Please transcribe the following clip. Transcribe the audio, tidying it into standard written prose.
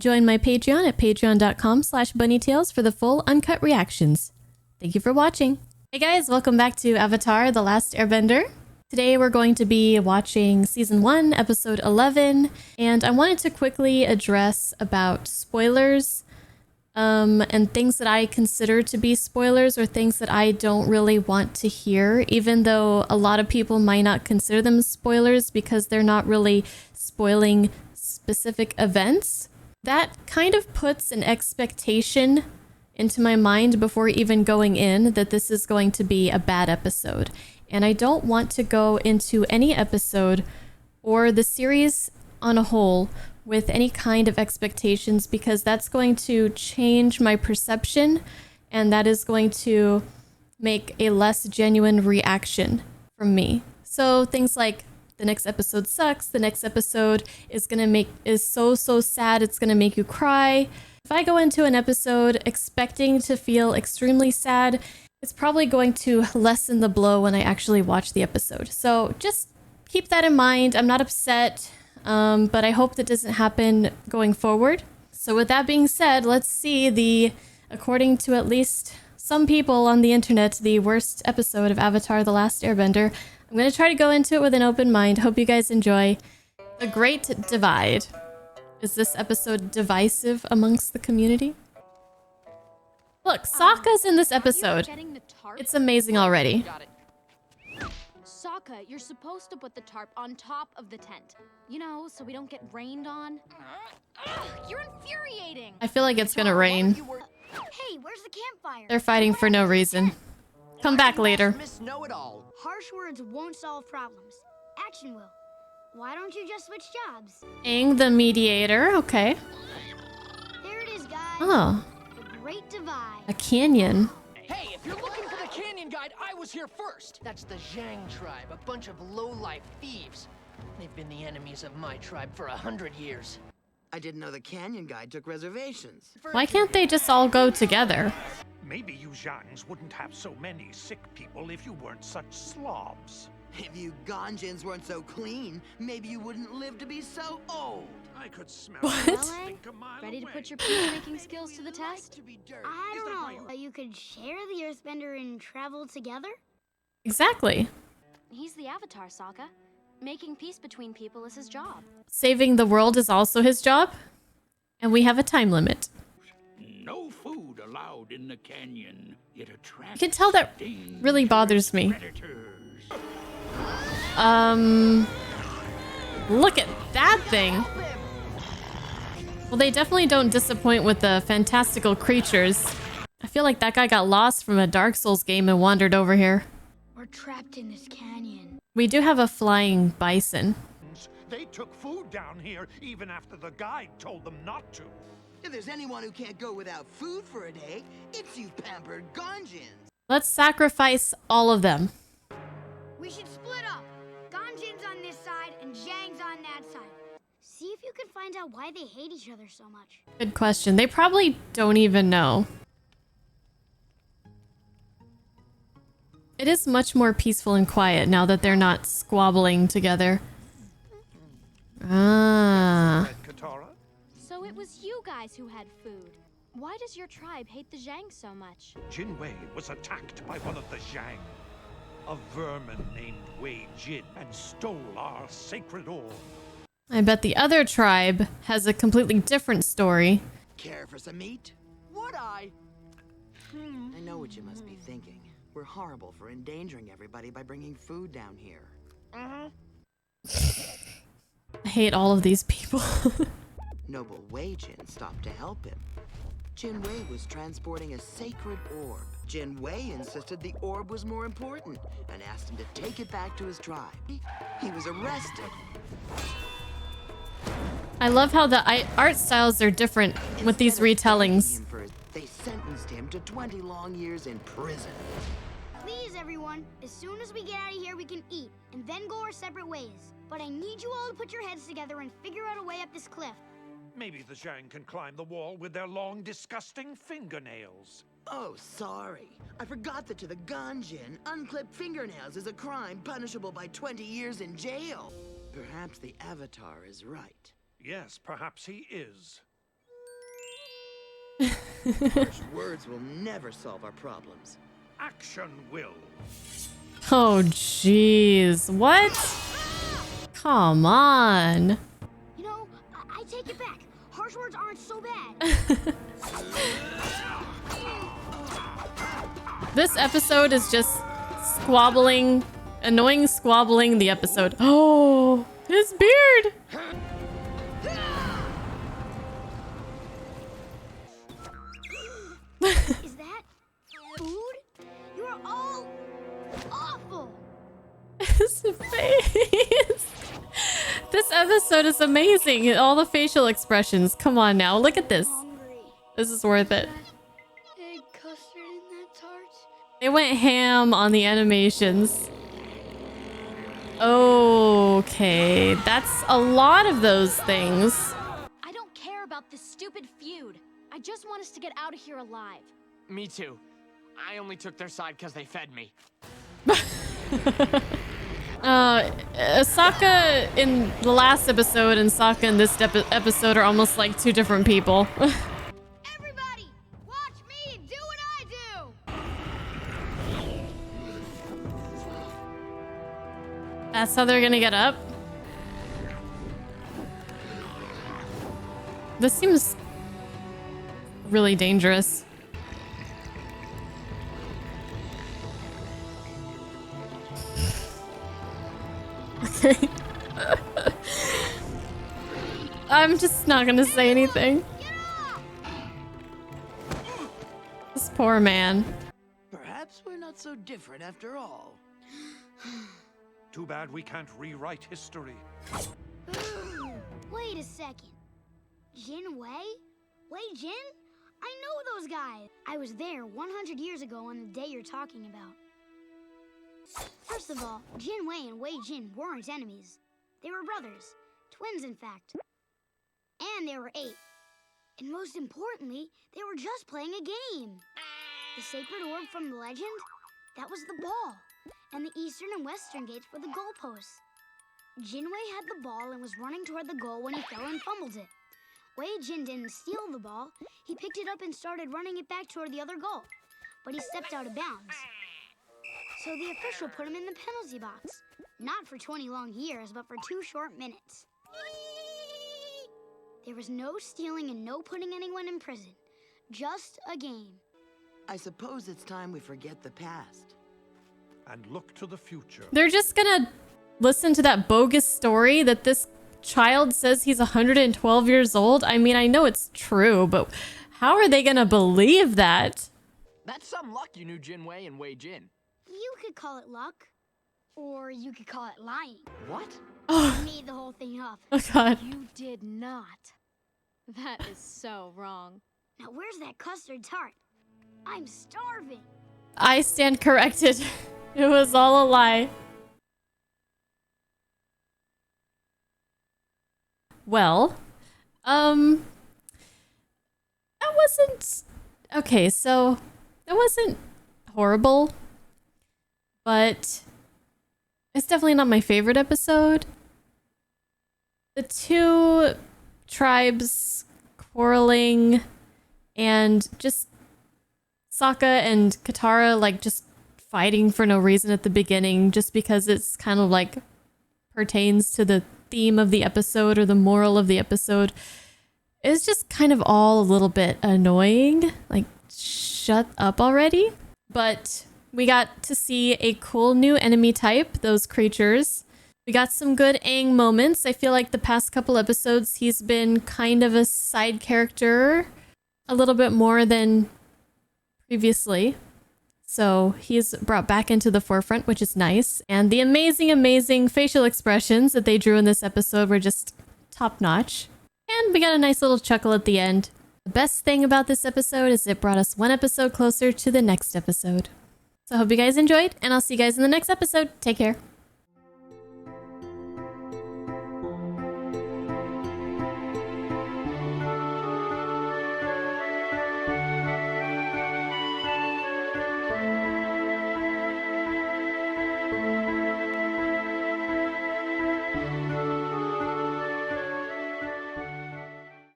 Join my Patreon at patreon.com/bunnytails for the full uncut reactions. Thank you for watching. Hey guys, welcome back to Avatar: The Last Airbender. Today we're going to be watching Season 1, Episode 11, and I wanted to quickly address about spoilers and things that I consider to be spoilers or things that I don't really want to hear, even though a lot of people might not consider them spoilers because they're not really spoiling specific events. That kind of puts an expectation into my mind before even going in that this is going to be a bad episode. And I don't want to go into any episode or the series on a whole with any kind of expectations because that's going to change my perception and that is going to make a less genuine reaction from me. So things like the next episode sucks, the next episode is so sad it's gonna make you cry. If I go into an episode expecting to feel extremely sad, it's probably going to lessen the blow when I actually watch the episode. So just keep that in mind. I'm not upset, but I hope that doesn't happen going forward. So with that being said, let's see according to at least some people on the internet, the worst episode of Avatar: The Last Airbender. I'm going to try to go into it with an open mind. Hope you guys enjoy. The Great Divide. Is this episode divisive amongst the community? Look, Sokka's in this episode. It's amazing already. Sokka, you're supposed to put the tarp on top of the tent. You know, so we don't get rained on. You're infuriating. I feel like it's gonna rain. Hey, where's the campfire? They're fighting for no reason. Come back later. Harsh words won't solve problems. Action will. Why don't you just switch jobs? Aang the mediator, okay. There it is, guys. Oh, The Great Divide. a canyon. Hey, if you're looking for the canyon guide, I was here first. That's the Zhang tribe, a bunch of low-life thieves. They've been the enemies of my tribe for 100 years. I didn't know the canyon guide took reservations. Why can't they just all go together? Maybe you Zhangs wouldn't have so many sick people if you weren't such slobs. If you Ganjins weren't so clean, maybe you wouldn't live to be so old. I could smell What? it. Well, Aang, Think a mile ready to away. put your peacemaking skills to the test? To be dirty. I Is don't that why know. You could share the Earthbender and travel together? Exactly. He's the Avatar, Sokka. Making peace between people is his job. Saving the world is also his job. And we have a time limit. No food allowed in the canyon. It attracts. You can tell that really bothers me. Predators. Look at that thing. Well, they definitely don't disappoint with the fantastical creatures. I feel like that guy got lost from a Dark Souls game and wandered over here. We're trapped in this canyon. We do have a flying bison. They took food down here even after the guide told them not to. If there's anyone who can't go without food for a day, it's you pampered Ganjins. Let's sacrifice all of them. We should split up. Ganjin's on this side and Zhang's on that side. See if you can find out why they hate each other so much. Good question. They probably don't even know. It is much more peaceful and quiet now that they're not squabbling together. Ah. Red Katara? So it was you guys who had food. Why does your tribe hate the Zhang so much? Jin Wei was attacked by one of the Zhang. A vermin named Wei Jin and stole our sacred orb. I bet the other tribe has a completely different story. Care for some meat? Would I? I know what you must be thinking. We're horrible for endangering everybody by bringing food down here. I hate all of these people. Noble Wei Jin stopped to help him. Jin Wei was transporting a sacred orb. Jin Wei insisted the orb was more important and asked him to take it back to his tribe. He was arrested. I love how the art styles are different with these retellings. They sentenced him to 20 long years in prison. Please, everyone. As soon as we get out of here, we can eat and then go our separate ways. But I need you all to put your heads together and figure out a way up this cliff. Maybe the Zhang can climb the wall with their long, disgusting fingernails. Oh, sorry. I forgot that to the Ganjin, unclipped fingernails is a crime punishable by 20 years in jail. Perhaps the Avatar is right. Yes, perhaps he is. Harsh words will never solve our problems. Action will. Oh, jeez. What? Come on. You know, I take it back. Harsh words aren't so bad. This episode is just squabbling, annoying squabbling the episode. Oh, his beard. Is that food? You are all awful. His face. This episode is amazing. All the facial expressions. Come on now. Look at this. Hungry. This is worth it. Egg custard in that tart? They went ham on the animations. Okay. That's a lot of those things. I don't care about this stupid feud. I just want us to get out of here alive. Me too. I only took their side because they fed me. Sokka in the last episode and Sokka in this episode are almost like two different people. Everybody, watch me do what I do. That's how they're gonna get up? This seems really dangerous. Okay. I'm just not gonna say anything. This poor man. Perhaps we're not so different after all. Too bad we can't rewrite history. Wait a second. Jin Wei? Wei Jin? I know those guys. I was there 100 years ago on the day you're talking about. First of all, Jin Wei and Wei Jin weren't enemies. They were brothers. Twins, in fact. And they were 8. And most importantly, they were just playing a game. The sacred orb from the legend? That was the ball. And the eastern and western gates were the goalposts. Jin Wei had the ball and was running toward the goal when he fell and fumbled it. Wei Jin didn't steal the ball. He picked it up and started running it back toward the other goal. But he stepped out of bounds. So the official put him in the penalty box. Not for 20 long years, but for 2 short minutes. There was no stealing and no putting anyone in prison. Just a game. I suppose it's time we forget the past. And look to the future. They're just gonna listen to that bogus story that this child says he's 112 years old? I mean, I know it's true, but how are they gonna believe that? That's some luck you knew Jin Wei and Wei Jin. You could call it luck. Or you could call it lying. What? I made the whole thing up. Oh god. You did not. That is so wrong. Now where's that custard tart? I'm starving. I stand corrected. It was all a lie. Well, that wasn't... Okay, so that wasn't horrible, but it's definitely not my favorite episode. The two tribes quarreling and just Sokka and Katara like just fighting for no reason at the beginning just because it's kind of like pertains to the theme of the episode or the moral of the episode. It's just kind of all a little bit annoying. Like, shut up already. But we got to see a cool new enemy type, those creatures. We got some good Aang moments. I feel like the past couple episodes, he's been kind of a side character a little bit more than previously. So he's brought back into the forefront, which is nice. And the amazing, amazing facial expressions that they drew in this episode were just top notch. And we got a nice little chuckle at the end. The best thing about this episode is it brought us one episode closer to the next episode. So I hope you guys enjoyed, and I'll see you guys in the next episode. Take care.